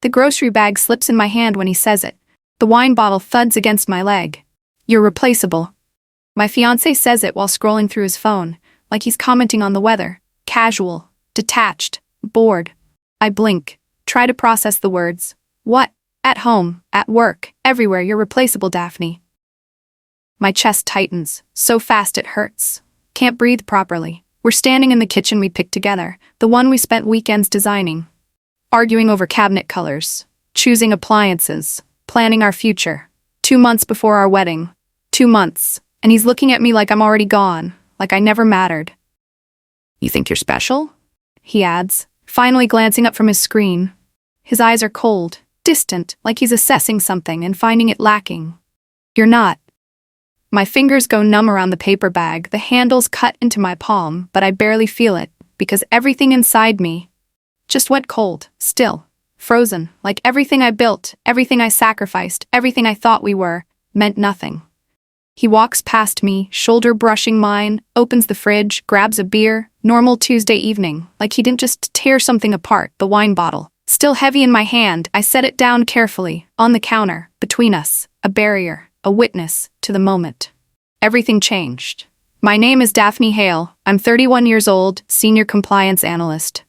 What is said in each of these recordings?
The grocery bag slips in my hand when he says it. The wine bottle thuds against my leg. You're replaceable. My fiancé says it while scrolling through his phone, like he's commenting on the weather. Casual, detached, bored. I blink, try to process the words. What? At home, at work, everywhere you're replaceable, Daphne. My chest tightens, so fast it hurts. Can't breathe properly. We're standing in the kitchen we picked together, the one we spent weekends designing. Arguing over cabinet colors, choosing appliances, planning our future. 2 months before our wedding. 2 months, and he's looking at me like I'm already gone, like I never mattered. You think you're special? He adds, finally glancing up from his screen. His eyes are cold, distant, like he's assessing something and finding it lacking. You're not. My fingers go numb around the paper bag, the handles cut into my palm, but I barely feel it, because everything inside me just went cold, still, frozen, like everything I built, everything I sacrificed, everything I thought we were, meant nothing. He walks past me, shoulder brushing mine, opens the fridge, grabs a beer, normal Tuesday evening, like he didn't just tear something apart, the wine bottle. Still heavy in my hand, I set it down carefully, on the counter, between us, a barrier, a witness to the moment. Everything changed. My name is Daphne Hale. I'm 31 years old, senior compliance analyst.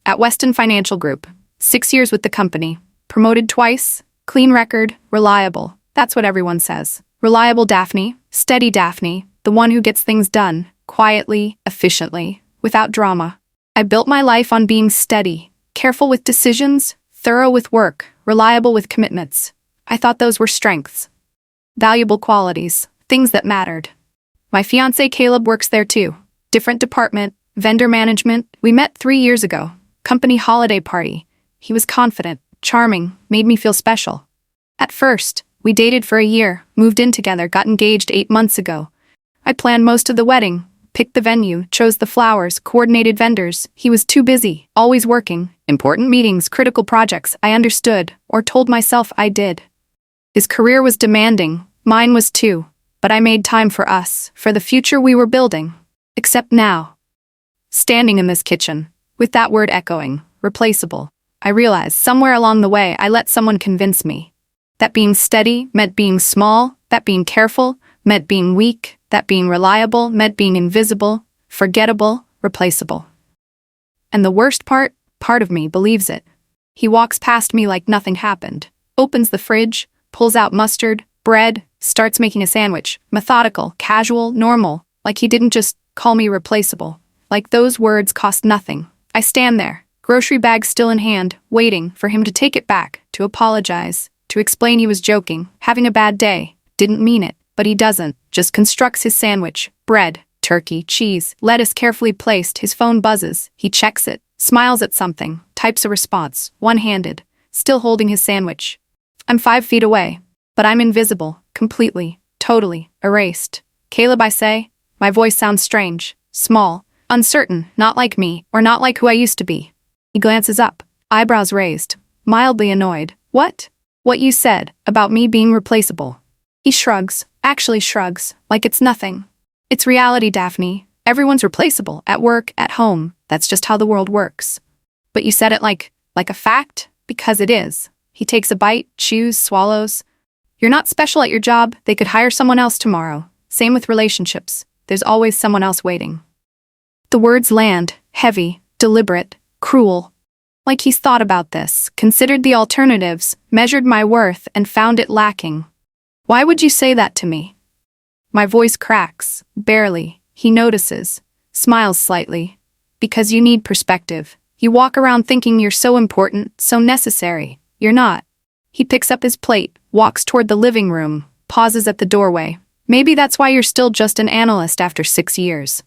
At Weston Financial Group, 6 years with the company, promoted twice, clean record, reliable. That's what everyone says. Reliable Daphne, steady Daphne, the one who gets things done, quietly, efficiently, without drama. I built my life on being steady, careful with decisions, thorough with work, reliable with commitments. I thought those were strengths. Valuable qualities, things that mattered. My fiancé Caleb works there too. Different department, vendor management. We met 3 years ago. Company holiday party. He was confident, charming, made me feel special. At first, we dated for a year, moved in together, got engaged 8 months ago. I planned most of the wedding, picked the venue, chose the flowers, coordinated vendors. He was too busy, always working. Important meetings, critical projects, I understood, or told myself I did. His career was demanding, mine was too, but I made time for us, for the future we were building. Except now. Standing in this kitchen, with that word echoing, replaceable, I realized somewhere along the way I let someone convince me that being steady meant being small, that being careful meant being weak, that being reliable meant being invisible, forgettable, replaceable. And the worst part of me believes it. He walks past me like nothing happened, opens the fridge, pulls out mustard, bread, starts making a sandwich, methodical, casual, normal, like he didn't just call me replaceable. Like those words cost nothing. I stand there, grocery bag still in hand, waiting for him to take it back, to apologize, to explain he was joking, having a bad day, didn't mean it, but he doesn't, just constructs his sandwich, bread, turkey, cheese, lettuce carefully placed, his phone buzzes, he checks it, smiles at something, types a response, one-handed, still holding his sandwich. I'm 5 feet away, but I'm invisible, completely, totally, erased. Caleb, I say, my voice sounds strange, small, uncertain, not like me, or not like who I used to be. He glances up, eyebrows raised, mildly annoyed. What? What you said, about me being replaceable. He shrugs, actually shrugs, like it's nothing. It's reality, Daphne. Everyone's replaceable, at work, at home. That's just how the world works. But you said it like a fact? Because it is. He takes a bite, chews, swallows. You're not special at your job. They could hire someone else tomorrow. Same with relationships. There's always someone else waiting. The words land, heavy, deliberate, cruel. Like he's thought about this, considered the alternatives, measured my worth, and found it lacking. Why would you say that to me? My voice cracks, barely. He notices, smiles slightly. Because you need perspective. You walk around thinking you're so important, so necessary. You're not. He picks up his plate, walks toward the living room, pauses at the doorway. Maybe that's why you're still just an analyst after 6 years.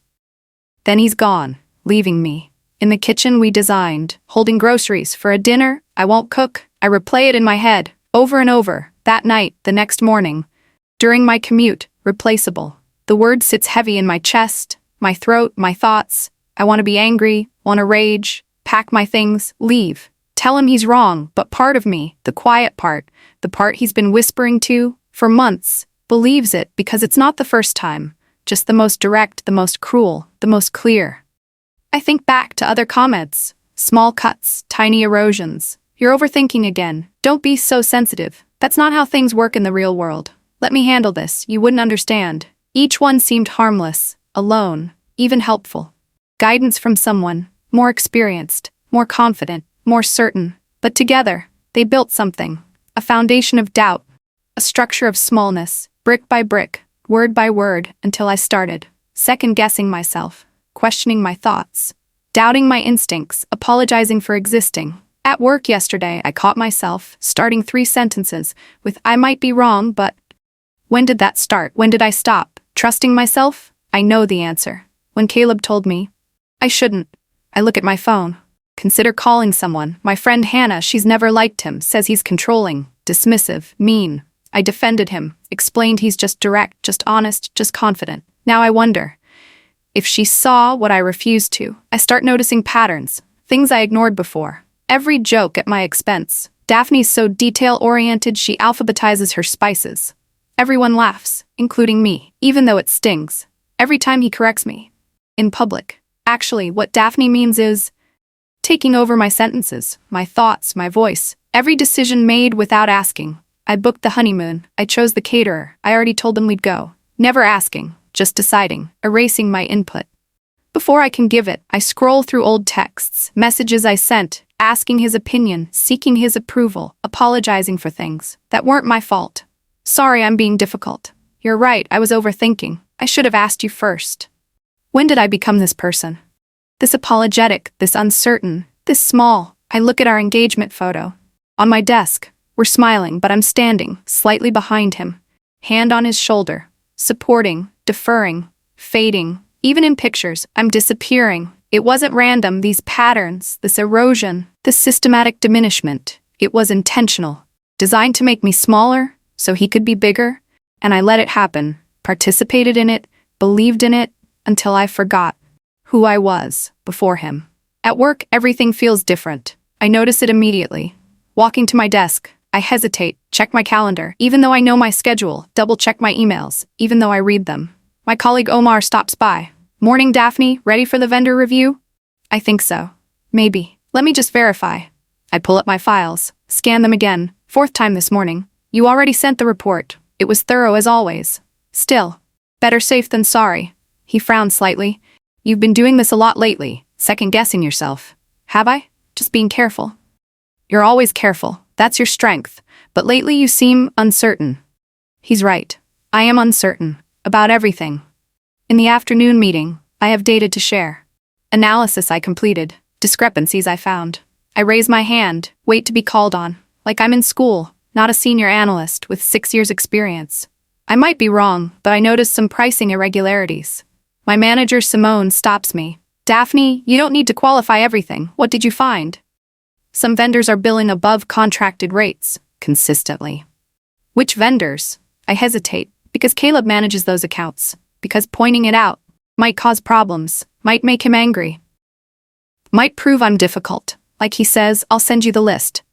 Then he's gone, leaving me. In the kitchen we designed, holding groceries for a dinner I won't cook. I replay it in my head, over and over, that night, the next morning. During my commute, replaceable. The word sits heavy in my chest, my throat, my thoughts. I want to be angry, want to rage, pack my things, leave. Tell him he's wrong, but part of me, the quiet part, the part he's been whispering to for months, believes it because it's not the first time, just the most direct, the most cruel, the most clear. I think back to other comments, small cuts, tiny erosions. You're overthinking again. Don't be so sensitive. That's not how things work in the real world. Let me handle this. You wouldn't understand. Each one seemed harmless, alone, even helpful. Guidance from someone, more experienced, more confident, more certain. But together, they built something. A foundation of doubt. A structure of smallness, brick by brick, word by word, until I started second-guessing myself, questioning my thoughts, doubting my instincts, apologizing for existing. At work yesterday, I caught myself starting 3 sentences with "I might be wrong, but..." When did that start? When did I stop trusting myself? I know the answer. When Caleb told me I shouldn't. I look at my phone. Consider calling someone. My friend Hannah, she's never liked him, says he's controlling, dismissive, mean. I defended him, explained he's just direct, just honest, just confident. Now I wonder if she saw what I refused to. I start noticing patterns, things I ignored before. Every joke at my expense. Daphne's so detail-oriented she alphabetizes her spices. Everyone laughs, including me, even though it stings. Every time he corrects me. In public. Actually, what Daphne means is taking over my sentences, my thoughts, my voice. Every decision made without asking. I booked the honeymoon. I chose the caterer. I already told them we'd go. Never asking, just deciding, erasing my input. Before I can give it, I scroll through old texts, messages I sent, asking his opinion, seeking his approval, apologizing for things that weren't my fault. Sorry, I'm being difficult. You're right, I was overthinking. I should have asked you first. When did I become this person? This apologetic, this uncertain, this small. I look at our engagement photo. On my desk, we're smiling, but I'm standing, slightly behind him. Hand on his shoulder, supporting, deferring, fading. Even in pictures, I'm disappearing. It wasn't random, these patterns, this erosion, this systematic diminishment. It was intentional, designed to make me smaller, so he could be bigger, and I let it happen, participated in it, believed in it, until I forgot who I was before him. At work, everything feels different. I notice it immediately. Walking to my desk, I hesitate, check my calendar, even though I know my schedule, double-check my emails, even though I read them. My colleague Omar stops by. Morning, Daphne, ready for the vendor review? I think so. Maybe. Let me just verify. I pull up my files, scan them again, 4th time this morning. You already sent the report. It was thorough as always. Still, better safe than sorry. He frowned slightly. You've been doing this a lot lately, second-guessing yourself. Have I? Just being careful. You're always careful. That's your strength. But lately you seem uncertain. He's right. I am uncertain. About everything. In the afternoon meeting, I have data to share. Analysis I completed. Discrepancies I found. I raise my hand, wait to be called on. Like I'm in school, not a senior analyst with 6 years experience. I might be wrong, but I noticed some pricing irregularities. My manager Simone stops me. Daphne, you don't need to qualify everything. What did you find? Some vendors are billing above contracted rates, consistently. Which vendors? I hesitate. Because Caleb manages those accounts. Because pointing it out might cause problems, might make him angry. Might prove I'm difficult. Like he says, I'll send you the list.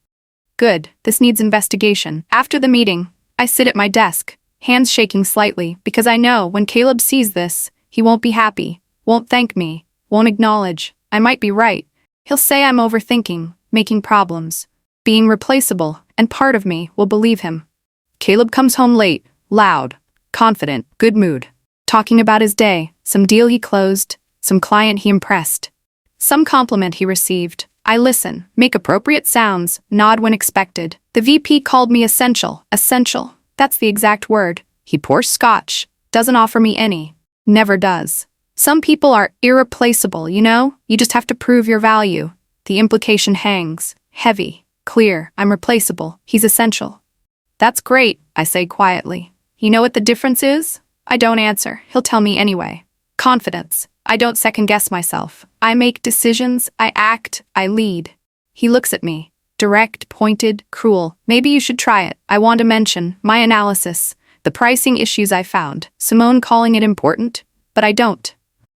Good, this needs investigation. After the meeting, I sit at my desk, hands shaking slightly, because I know when Caleb sees this, he won't be happy, won't thank me, won't acknowledge. I might be right. He'll say I'm overthinking, making problems, being replaceable, and part of me will believe him. Caleb comes home late, loud, confident, good mood. Talking about his day, some deal he closed, some client he impressed, some compliment he received. I listen, make appropriate sounds, nod when expected. The VP called me essential. Essential. That's the exact word. He pours scotch. Doesn't offer me any. Never does. Some people are irreplaceable, you know? You just have to prove your value. The implication hangs. Heavy. Clear. I'm replaceable. He's essential. That's great, I say quietly. You know what the difference is? I don't answer. He'll tell me anyway. Confidence. I don't second-guess myself. I make decisions, I act, I lead. He looks at me. Direct, pointed, cruel. Maybe you should try it. I want to mention my analysis, the pricing issues I found. Simone calling it important, but I don't.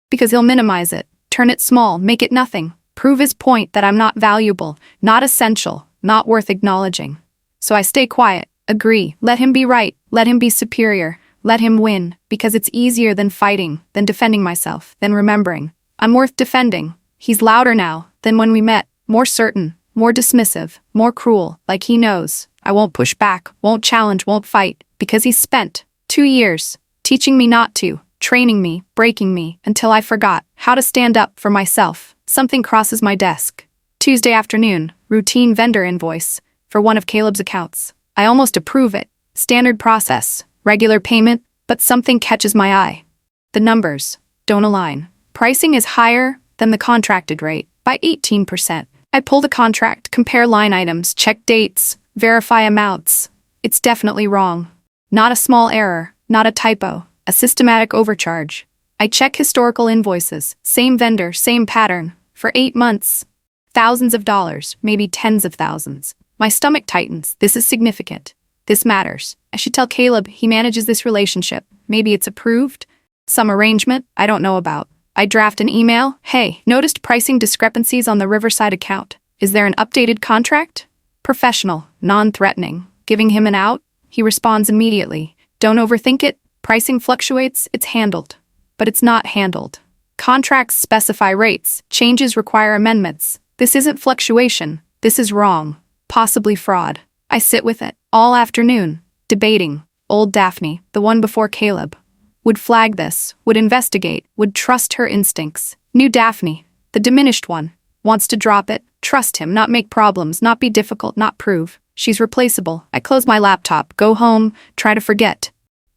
Because he'll minimize it, turn it small, make it nothing. Prove his point that I'm not valuable, not essential, not worth acknowledging. So I stay quiet, agree, let him be right, let him be superior. Let him win, because it's easier than fighting, than defending myself, than remembering. I'm worth defending. He's louder now than when we met, more certain, more dismissive, more cruel, like he knows I won't push back, won't challenge, won't fight, because he's spent 2 years teaching me not to, training me, breaking me, until I forgot how to stand up for myself. Something crosses my desk. Tuesday afternoon, routine vendor invoice for one of Caleb's accounts. I almost approve it. Standard process, regular payment, but something catches my eye. The numbers don't align. Pricing is higher than the contracted rate by 18%. I pull the contract, compare line items, check dates, verify amounts. It's definitely wrong. Not a small error, not a typo, a systematic overcharge. I check historical invoices, same vendor, same pattern, for 8 months. Thousands of dollars, maybe tens of thousands. My stomach tightens. This is significant. This matters. I should tell Caleb he manages this relationship. Maybe it's approved. Some arrangement I don't know about. I draft an email. Hey, noticed pricing discrepancies on the Riverside account. Is there an updated contract? Professional, non-threatening. Giving him an out? He responds immediately. Don't overthink it. Pricing fluctuates. It's handled. But it's not handled. Contracts specify rates. Changes require amendments. This isn't fluctuation. This is wrong. Possibly fraud. I sit with it all afternoon, debating. Old Daphne, the one before Caleb, would flag this, would investigate, would trust her instincts. New Daphne, the diminished one, wants to drop it, trust him, not make problems, not be difficult, not prove. She's replaceable. I close my laptop, go home, try to forget.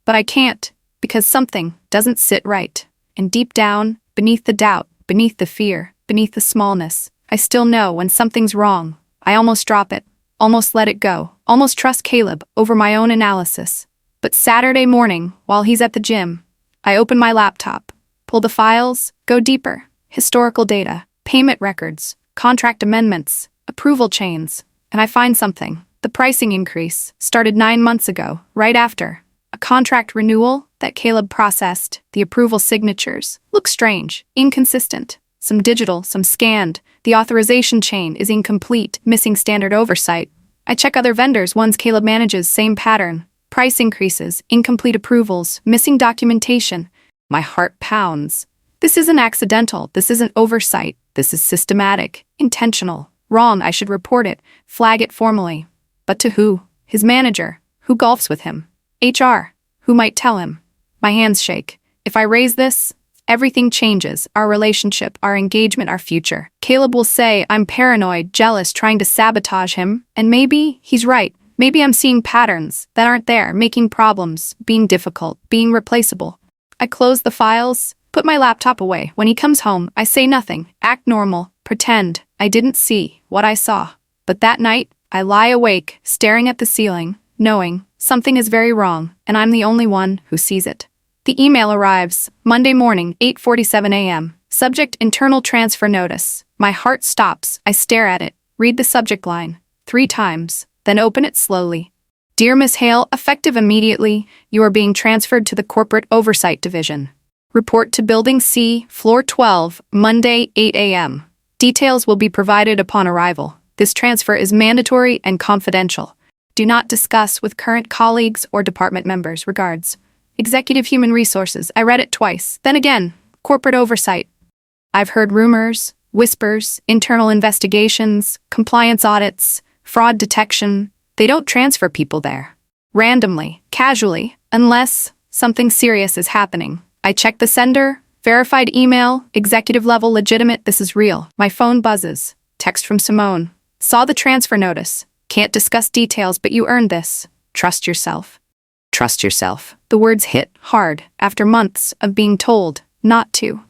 But I can't, because something doesn't sit right. And deep down, beneath the doubt, beneath the fear, beneath the smallness, I still know when something's wrong. I almost drop it, almost let it go, almost trust Caleb over my own analysis. But Saturday morning, while he's at the gym, I open my laptop, pull the files, go deeper. Historical data, payment records, contract amendments, approval chains, and I find something. The pricing increase started 9 months ago, right after a contract renewal that Caleb processed. The approval signatures look strange, inconsistent. Some digital, some scanned. The authorization chain is incomplete, missing standard oversight. I check other vendors, ones Caleb manages, same pattern. Price increases, incomplete approvals, missing documentation. My heart pounds. This isn't accidental, this isn't oversight, this is systematic, intentional. Wrong, I should report it, flag it formally. But to who? His manager. Who golfs with him? HR. Who might tell him? My hands shake. If I raise this, everything changes, our relationship, our engagement, our future. Caleb will say I'm paranoid, jealous, trying to sabotage him, and maybe he's right. Maybe I'm seeing patterns that aren't there, making problems, being difficult, being replaceable. I close the files, put my laptop away. When he comes home, I say nothing, act normal, pretend I didn't see what I saw. But that night, I lie awake, staring at the ceiling, knowing something is very wrong, and I'm the only one who sees it. The email arrives, Monday morning, 8:47 a.m. Subject: internal transfer notice. My heart stops. I stare at it, read the subject line 3 times, then open it slowly. Dear Miss Hale, effective immediately, you are being transferred to the Corporate Oversight Division. Report to Building C, Floor 12, Monday, 8 a.m. Details will be provided upon arrival. This transfer is mandatory and confidential. Do not discuss with current colleagues or department members. Regards. Executive Human Resources. I read it twice. Then again, Corporate Oversight. I've heard rumors, whispers, internal investigations, compliance audits, fraud detection. They don't transfer people there. Randomly, casually, unless something serious is happening. I check the sender, verified email, executive level legitimate, this is real. My phone buzzes. Text from Simone. Saw the transfer notice. Can't discuss details, but you earned this. Trust yourself. Trust yourself. The words hit hard after months of being told not to.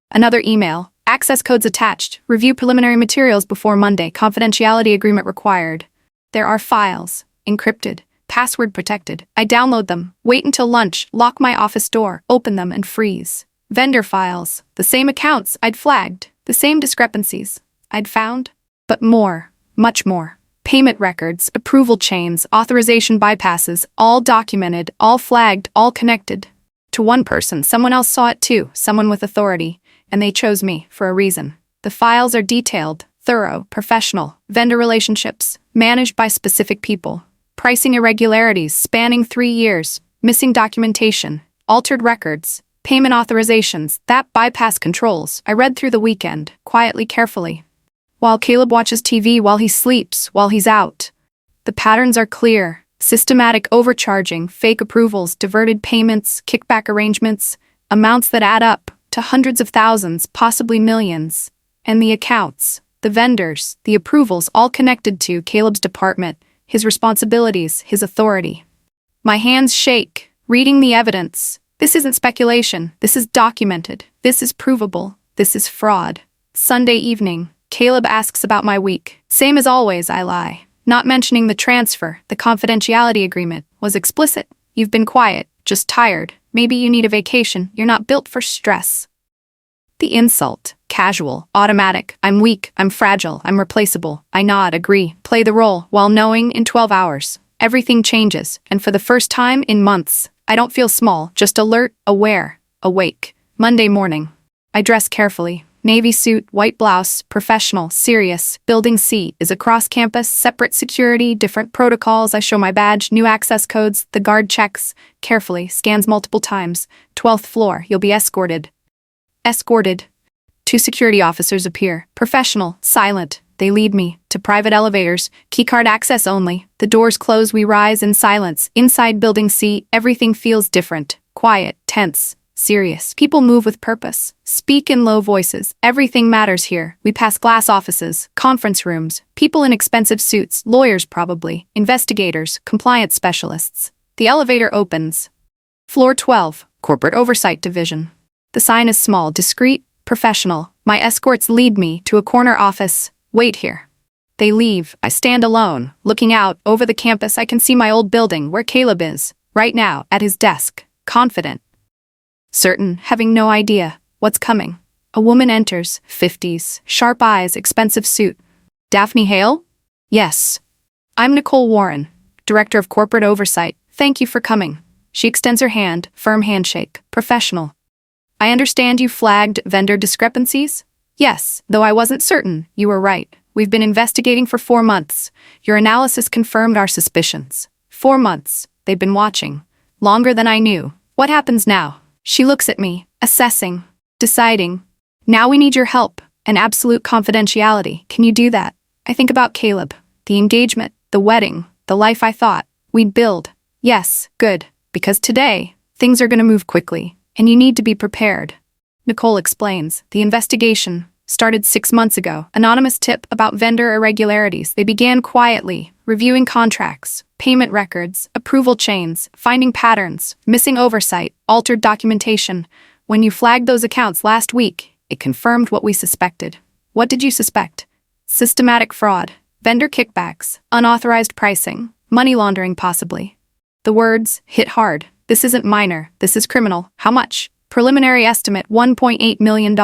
Another email. Access codes attached. Review preliminary materials before Monday. Confidentiality agreement required. There are files. Encrypted. Password protected. I download them. Wait until lunch. Lock my office door. Open them and freeze. Vendor files. The same accounts I'd flagged. The same discrepancies I'd found. But more. Much more. Payment records, approval chains, authorization bypasses, all documented, all flagged, all connected. To one person, someone else saw it too, someone with authority, and they chose me for a reason. The files are detailed, thorough, professional, vendor relationships, managed by specific people. Pricing irregularities spanning 3 years, missing documentation, altered records, payment authorizations, that bypass controls. I read through the weekend, quietly, carefully. While Caleb watches TV while he sleeps, while he's out. The patterns are clear. Systematic overcharging, fake approvals, diverted payments, kickback arrangements, amounts that add up to hundreds of thousands, possibly millions. And the accounts, the vendors, the approvals, all connected to Caleb's department, his responsibilities, his authority. My hands shake, reading the evidence. This isn't speculation. This is documented. This is provable. This is fraud. Sunday evening, Caleb asks about my week. Same as always, I lie. Not mentioning the transfer, the confidentiality agreement, was explicit. You've been quiet, just tired. Maybe you need a vacation. You're not built for stress. The insult, casual, automatic. I'm weak, I'm fragile, I'm replaceable. I nod, agree, play the role, while knowing in 12 hours, everything changes, and for the first time in months, I don't feel small, just alert, aware, awake. Monday morning. I dress carefully. Navy suit, white blouse, professional, serious. Building C is across campus, separate security, different protocols. I show my badge, new access codes. The guard checks carefully, scans multiple times. 12th floor, you'll be escorted. Escorted. 2 security officers appear, professional, silent. They lead me to private elevators, keycard access only. The doors close, we rise in silence. Inside Building C, everything feels different, quiet, tense. Serious. People move with purpose. Speak in low voices. Everything matters here. We pass glass offices, conference rooms, people in expensive suits, lawyers probably, investigators, compliance specialists. The elevator opens. Floor 12, Corporate Oversight Division. The sign is small, discreet, professional. My escorts lead me to a corner office. Wait here. They leave. I stand alone, looking out over the campus. I can see my old building where Caleb is, right now, at his desk, confident. Certain, having no idea what's coming. A woman enters, 50s, sharp eyes, expensive suit. Daphne Hale? Yes. I'm Nicole Warren, Director of Corporate Oversight. Thank you for coming. She extends her hand, firm handshake, professional. I understand you flagged vendor discrepancies? Yes, though I wasn't certain, you were right. We've been investigating for 4 months. Your analysis confirmed our suspicions. 4 months. They've been watching. Longer than I knew. What happens now? She looks at me, assessing, deciding. Now we need your help, and absolute confidentiality. Can you do that? I think about Caleb, the engagement, the wedding, the life I thought we'd build. Yes, good, because today, things are going to move quickly, and you need to be prepared. Nicole explains, the investigation started 6 months ago. Anonymous tip about vendor irregularities. They began quietly, reviewing contracts, payment records, approval chains, finding patterns, missing oversight, altered documentation. When you flagged those accounts last week, it confirmed what we suspected. What did you suspect? Systematic fraud, vendor kickbacks, unauthorized pricing, money laundering possibly. The words hit hard. This isn't minor, this is criminal. How much? Preliminary estimate $1.8 million,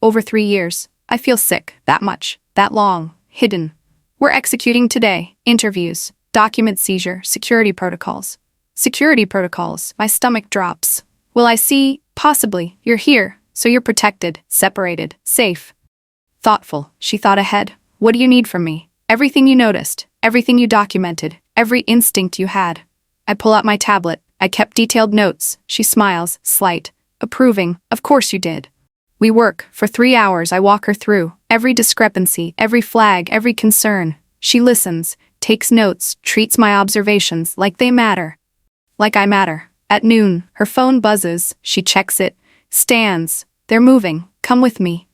over 3 years. I feel sick, that much, that long, hidden. We're executing today, interviews, document seizure, security protocols. Security protocols, my stomach drops. Will I see? Possibly, you're here, so you're protected, separated, safe. Thoughtful, she thought ahead. What do you need from me? Everything you noticed, everything you documented, every instinct you had. I pull out my tablet, I kept detailed notes. She smiles, slight. Approving, of course you did. We work, for 3 hours I walk her through, every discrepancy, every flag, every concern. She listens, takes notes, treats my observations like they matter. Like I matter. At noon, her phone buzzes, she checks it, stands. They're moving, come with me.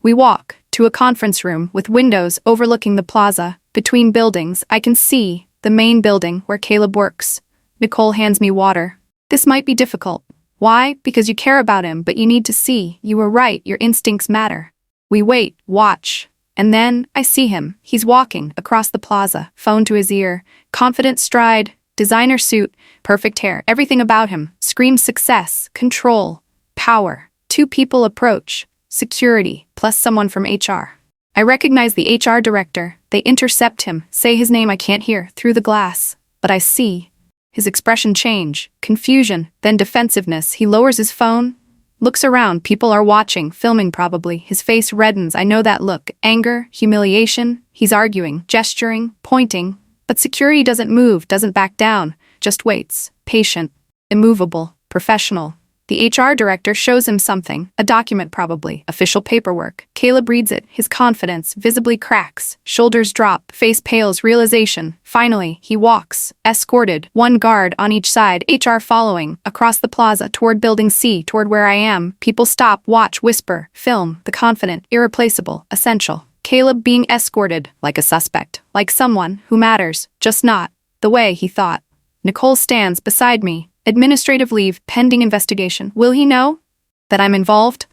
We walk, to a conference room with windows overlooking the plaza. Between buildings, I can see the main building where Caleb works. Nicole hands me water. This might be difficult. Why? Because you care about him, but you need to see. You were right, your instincts matter. We wait, watch. And then, I see him. He's walking across the plaza, phone to his ear. Confident stride, designer suit, perfect hair. Everything about him screams success, control, power. 2 people approach. Security, plus someone from HR. I recognize the HR director. They intercept him, say his name I can't hear, through the glass. But I see. His expression change, confusion, then defensiveness. He lowers his phone, looks around. People are watching, filming probably. His face reddens. I know that look. Anger, humiliation. He's arguing, gesturing, pointing. But security doesn't move, doesn't back down, just waits. Patient, immovable, professional. The HR director shows him something, a document probably, official paperwork. Caleb reads it, his confidence visibly cracks, shoulders drop, face pales, realization. Finally, he walks, escorted, one guard on each side, HR following, across the plaza, toward Building C, toward where I am. People stop, watch, whisper, film, the confident, irreplaceable, essential. Caleb being escorted, like a suspect, like someone who matters, just not the way he thought. Nicole stands beside me. Administrative leave, pending investigation. Will he know that I'm involved?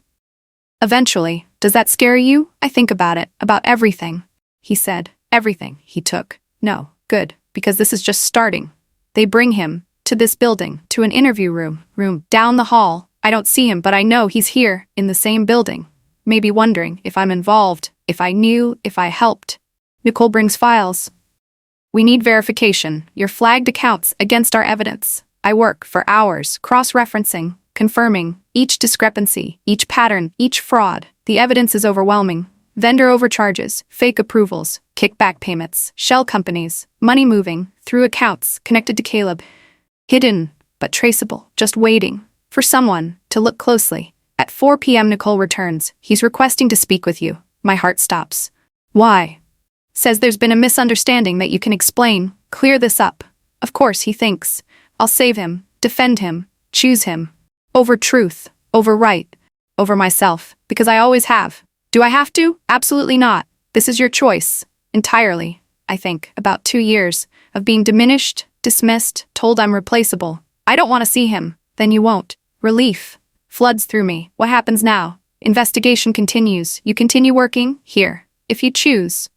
Eventually. Does that scare you? I think about it, about everything. He said. Everything he took. No, good, because this is just starting. They bring him to this building, to an interview room down the hall. I don't see him, but I know he's here, in the same building. Maybe wondering if I'm involved, if I knew, if I helped. Nicole brings files. We need verification, your flagged accounts against our evidence. I work for hours, cross-referencing, confirming each discrepancy, each pattern, each fraud. The evidence is overwhelming. Vendor overcharges, fake approvals, kickback payments, shell companies, money moving through accounts connected to Caleb. Hidden, but traceable, just waiting for someone to look closely. At 4 p.m. Nicole returns. He's requesting to speak with you. My heart stops. Why? Says there's been a misunderstanding that you can explain, clear this up. Of course, he thinks. I'll save him, defend him, choose him. Over truth, over right, over myself, because I always have. Do I have to? Absolutely not. This is your choice. Entirely, I think. About 2 years of being diminished, dismissed, told I'm replaceable. I don't want to see him. Then you won't. Relief floods through me. What happens now? Investigation continues. You continue working here, if you choose.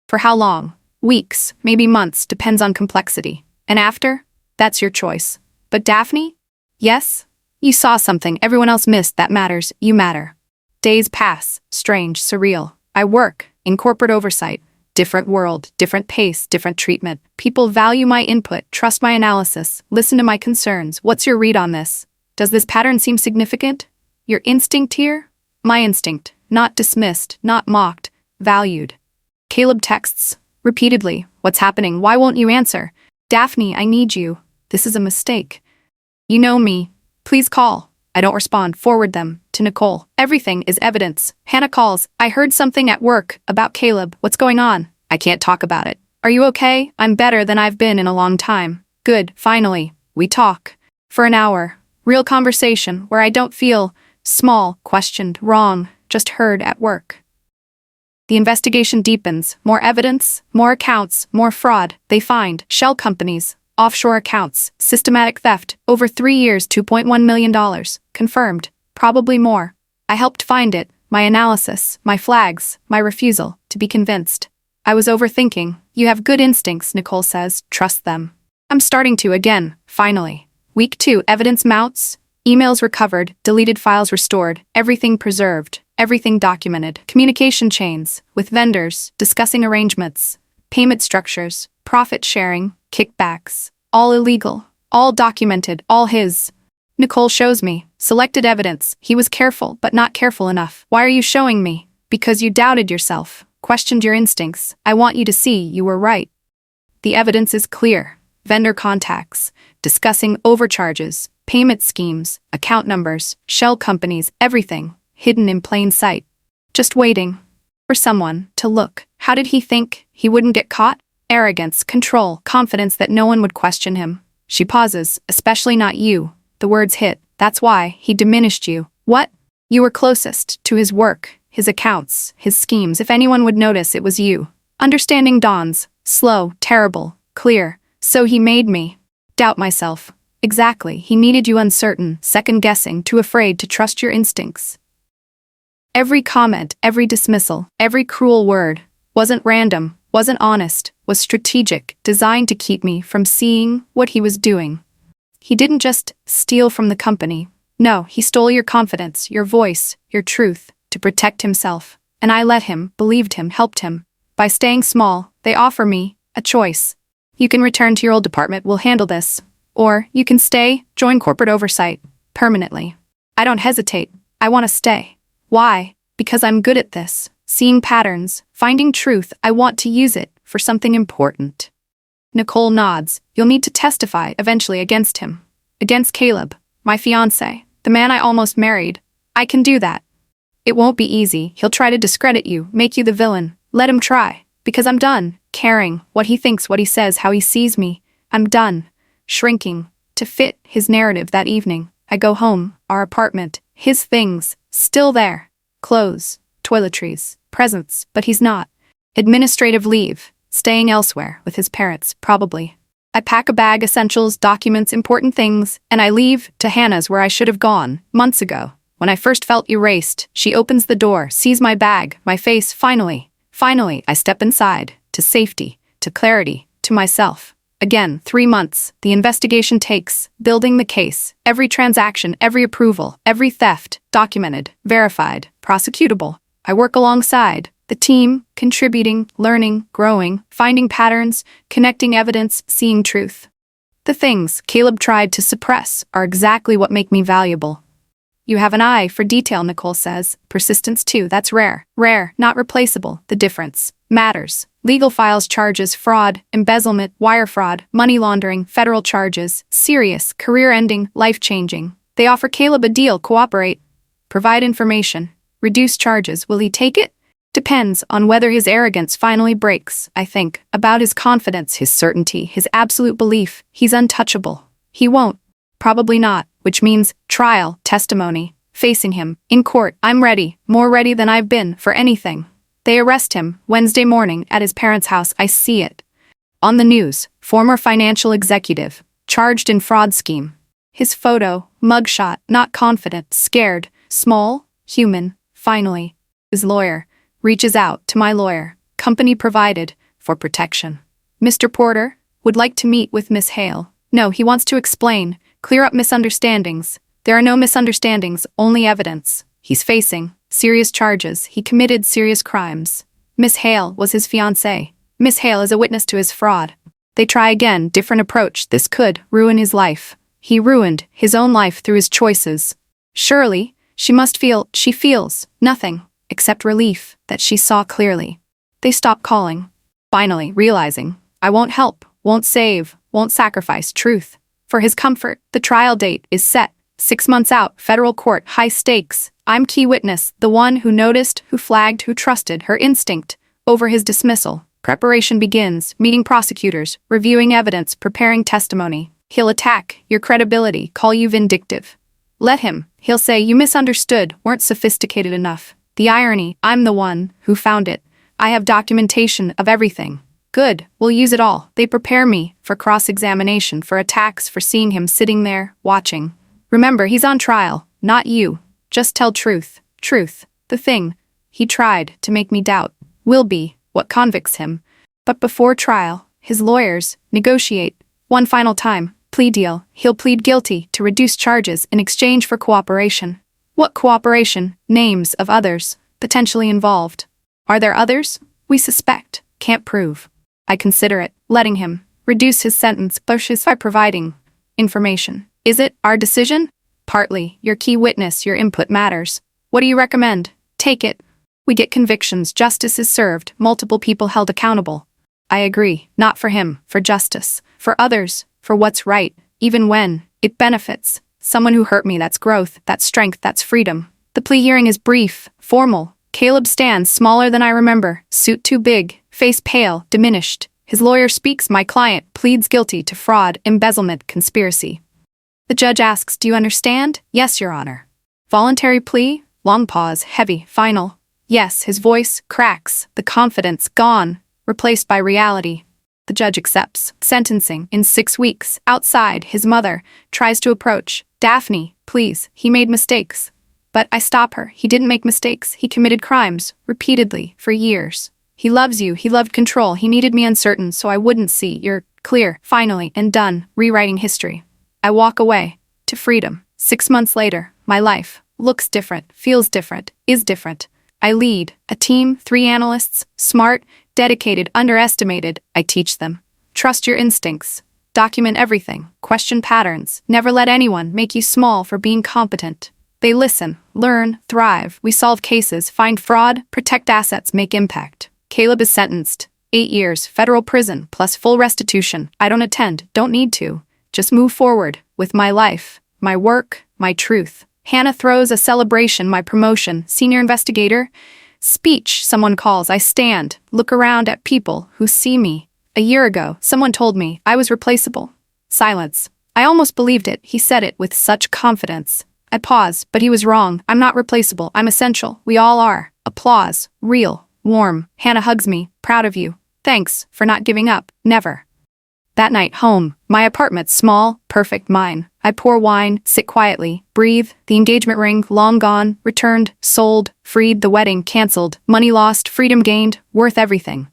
For how long? Weeks, maybe months, depends on complexity. And after? That's your choice. But Daphne? Yes? You saw something everyone else missed that matters. You matter. Days pass. Strange, surreal. I work in corporate oversight. Different world, different pace, different treatment. People value my input, trust my analysis, listen to my concerns. What's your read on this? Does this pattern seem significant? Your instinct here? My instinct. Not dismissed, not mocked, valued. Caleb texts repeatedly. What's happening? Why won't you answer? Daphne, I need you. This is a mistake. You know me. Please call. I don't respond. Forward them to Nicole. Everything is evidence. Hannah calls. I heard something at work about Caleb. What's going on? I can't talk about it. Are you okay? I'm better than I've been in a long time. Good. Finally. We talk. For an hour. Real conversation where I don't feel small, questioned, wrong, just heard at work. The investigation deepens. More evidence, more accounts, more fraud. They find shell companies, offshore accounts, systematic theft, over 3 years, $2.1 million. Confirmed. Probably more. I helped find it, my analysis, my flags, my refusal to be convinced. I was overthinking. You have good instincts, Nicole says. Trust them. I'm starting to again, finally. Week 2, evidence mounts. Emails recovered, deleted files restored, everything preserved, everything documented. Communication chains, with vendors, discussing arrangements, payment structures, profit sharing, kickbacks, all illegal, all documented, all his. Nicole shows me. Selected evidence. He was careful, but not careful enough. Why are you showing me? Because you doubted yourself, questioned your instincts. I want you to see you were right. The evidence is clear. Vendor contacts, discussing overcharges, payment schemes, account numbers, shell companies, everything, hidden in plain sight. Just waiting for someone to look. How did he think he wouldn't get caught? Arrogance, control, confidence that no one would question him. She pauses, especially not you. The words hit. That's why he diminished you. What? You were closest to his work, his accounts, his schemes. If anyone would notice, it was you. Understanding dawns. Slow, terrible, clear. So he made me doubt myself. Exactly. He needed you uncertain, second-guessing, too afraid to trust your instincts. Every comment, every dismissal, every cruel word wasn't random, wasn't honest, was strategic, designed to keep me from seeing what he was doing. He didn't just steal from the company. No, he stole your confidence, your voice, your truth, to protect himself. And I let him, believed him, helped him. By staying small, they offer me a choice. You can return to your old department, we'll handle this. Or you can stay, join corporate oversight, permanently. I don't hesitate. I want to stay. Why? Because I'm good at this. Seeing patterns, finding truth. I want to use it for something important. Nicole nods. You'll need to testify eventually against him. Against Caleb, my fiancé. The man I almost married. I can do that. It won't be easy. He'll try to discredit you, make you the villain. Let him try. Because I'm done caring what he thinks, what he says, how he sees me. I'm done shrinking to fit his narrative. That evening, I go home, our apartment, his things, still there. Clothes, toiletries, presents, but he's not. Administrative leave, staying elsewhere with his parents, probably. I pack a bag, essentials, documents, important things, and I leave to Hannah's where I should have gone, months ago. When I first felt erased, she opens the door, sees my bag, my face, finally, I step inside, to safety, to clarity, to myself. Again, 3 months, the investigation takes, building the case, every transaction, every approval, every theft, documented, verified, prosecutable. I work alongside the team, contributing, learning, growing, finding patterns, connecting evidence, seeing truth. The things Caleb tried to suppress are exactly what make me valuable. You have an eye for detail, Nicole says. Persistence too, that's rare. Rare, not replaceable. The difference matters. Legal files, charges, fraud, embezzlement, wire fraud, money laundering, federal charges, serious, career-ending, life-changing. They offer Caleb a deal, cooperate, provide information, reduce charges. Will he take it? Depends on whether his arrogance finally breaks, I think, about his confidence, his certainty, his absolute belief he's untouchable. He won't. Probably not, which means trial, testimony, facing him, in court. I'm ready, more ready than I've been for anything. They arrest him, Wednesday morning, at his parents' house. I see it. On the news, former financial executive, charged in fraud scheme. His photo, mugshot, not confident, scared, small, human, finally. His lawyer reaches out to my lawyer, company provided, for protection. Mr. Porter would like to meet with Miss Hale. No, he wants to explain, clear up misunderstandings. There are no misunderstandings, only evidence. He's facing serious charges. He committed serious crimes. Miss Hale was his fiancé. Miss Hale is a witness to his fraud. They try again, different approach. This could ruin his life. He ruined his own life through his choices. Surely, she feels nothing except relief that she saw clearly. They stop calling, finally realizing, I won't help, won't save, won't sacrifice truth. For his comfort, the trial date is set, 6 months out, federal court, high stakes. I'm key witness, the one who noticed, who flagged, who trusted her instinct over his dismissal. Preparation begins, meeting prosecutors, reviewing evidence, preparing testimony. He'll attack your credibility, call you vindictive. Let him. He'll say you misunderstood, weren't sophisticated enough. The irony, I'm the one who found it. I have documentation of everything. Good, we'll use it all. They prepare me for cross-examination, for attacks, for seeing him sitting there, watching. Remember, he's on trial, not you. Just tell truth. Truth. The thing he tried to make me doubt will be what convicts him. But before trial, his lawyers negotiate. One final time, plea deal. He'll plead guilty to reduce charges in exchange for cooperation. What cooperation? Names of others potentially involved. Are there others? We suspect. Can't prove. I consider it, letting him reduce his sentence by providing information. Is it our decision? Partly. Your key witness, your input matters. What do you recommend? Take it. We get convictions, justice is served, multiple people held accountable. I agree. Not for him, for justice. For others, for what's right, even when it benefits someone who hurt me. That's growth, that's strength, that's freedom. The plea hearing is brief, formal. Caleb stands smaller than I remember, suit too big, face pale, diminished. His lawyer speaks. My client pleads guilty to fraud, embezzlement, conspiracy. The judge asks, do you understand? Yes, Your Honor. Voluntary plea? Long pause, heavy, final. Yes, his voice cracks, the confidence gone, replaced by reality. The judge accepts. Sentencing in 6 weeks. Outside, his mother tries to approach. Daphne, please, he made mistakes. But I stop her. He didn't make mistakes. He committed crimes, repeatedly, for years. He loves you. He loved control. He needed me uncertain so I wouldn't see. You're clear, finally, and done, rewriting history. I walk away, to freedom. 6 months later, my life looks different, feels different, is different. I lead a team, 3 analysts, smart, dedicated, underestimated. I teach them. Trust your instincts. Document everything. Question patterns. Never let anyone make you small for being competent. They listen, learn, thrive. We solve cases, find fraud, protect assets, make impact. Caleb is sentenced. 8 years, federal prison, plus full restitution. I don't attend, don't need to. Just move forward with my life, my work, my truth. Hannah throws a celebration, my promotion, senior investigator. Speech, someone calls. I stand, look around at people who see me. A year ago, someone told me I was replaceable. Silence. I almost believed it. He said it with such confidence. I paused, but he was wrong. I'm not replaceable. I'm essential. We all are. Applause. Real. Warm. Hannah hugs me. Proud of you. Thanks for not giving up. Never. That night, home. My apartment, small, perfect, mine. I pour wine, sit quietly, breathe. The engagement ring, long gone, returned, sold, freed, the wedding, cancelled, money lost, freedom gained, worth everything.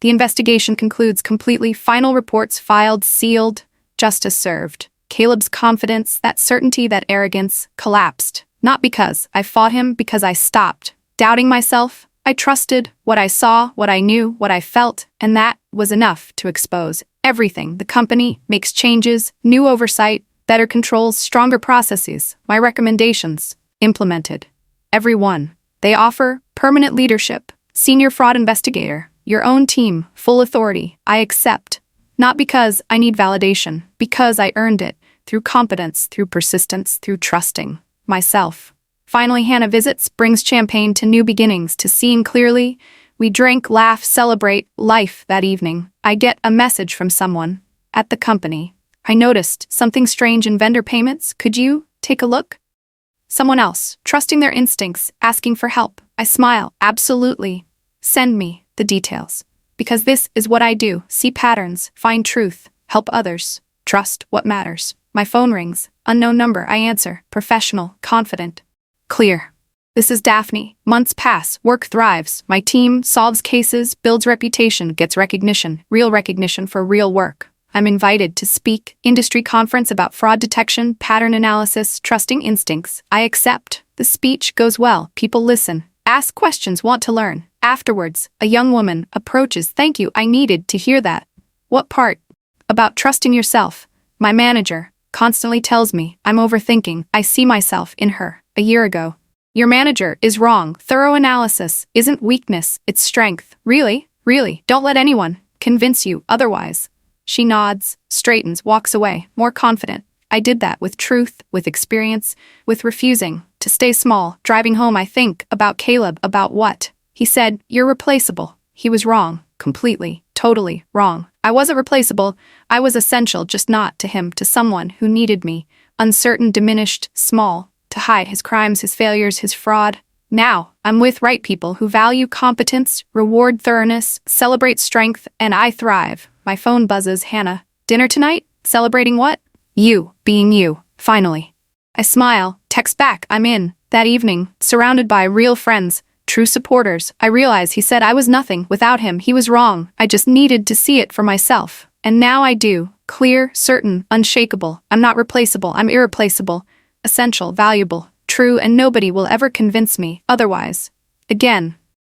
The investigation concludes completely, final reports filed, sealed, justice served. Caleb's confidence, that certainty, that arrogance, collapsed. Not because I fought him, because I stopped doubting myself. I trusted what I saw, what I knew, what I felt, and that was enough to expose everything. The company makes changes, new oversight, better controls, stronger processes. My recommendations, implemented. Every one. They offer permanent leadership, senior fraud investigator, your own team, full authority. I accept. Not because I need validation, because I earned it, through competence, through persistence, through trusting myself. Finally, Hannah visits, brings champagne to new beginnings, to seeing clearly. We drink, laugh, celebrate life that evening. I get a message from someone at the company. I noticed something strange in vendor payments. Could you take a look? Someone else, trusting their instincts, asking for help. I smile. Absolutely. Send me the details. Because this is what I do. See patterns, find truth, help others, trust what matters. My phone rings. Unknown number. I answer. Professional, confident. Clear. This is Daphne. Months pass, work thrives. My team solves cases, builds reputation, gets recognition, real recognition for real work. I'm invited to speak, industry conference about fraud detection, pattern analysis, trusting instincts. I accept. The speech goes well, people listen, ask questions, want to learn. Afterwards, a young woman approaches. Thank you, I needed to hear that. What part? About trusting yourself. My manager constantly tells me I'm overthinking. I see myself in her. A year ago. Your manager is wrong. Thorough analysis isn't weakness, it's strength. Really? Really? Don't let anyone convince you otherwise. She nods, straightens, walks away, more confident. I did that with truth, with experience, with refusing to stay small. Driving home, I think about Caleb, about what he said. You're replaceable. He was wrong. Completely, totally wrong. I wasn't replaceable. I was essential, just not to him, to someone who needed me. Uncertain, diminished, small. To hide his crimes, his failures, his fraud. Now, I'm with right people who value competence, reward thoroughness, celebrate strength, and I thrive. My phone buzzes. Hannah, dinner tonight? Celebrating what? You, being you, finally. I smile, text back, I'm in. That evening, surrounded by real friends, true supporters, I realize he said I was nothing. Without him, he was wrong. I just needed to see it for myself. And now I do. Clear, certain, unshakable. I'm not replaceable, I'm irreplaceable. Essential, valuable, true, and nobody will ever convince me otherwise. Again.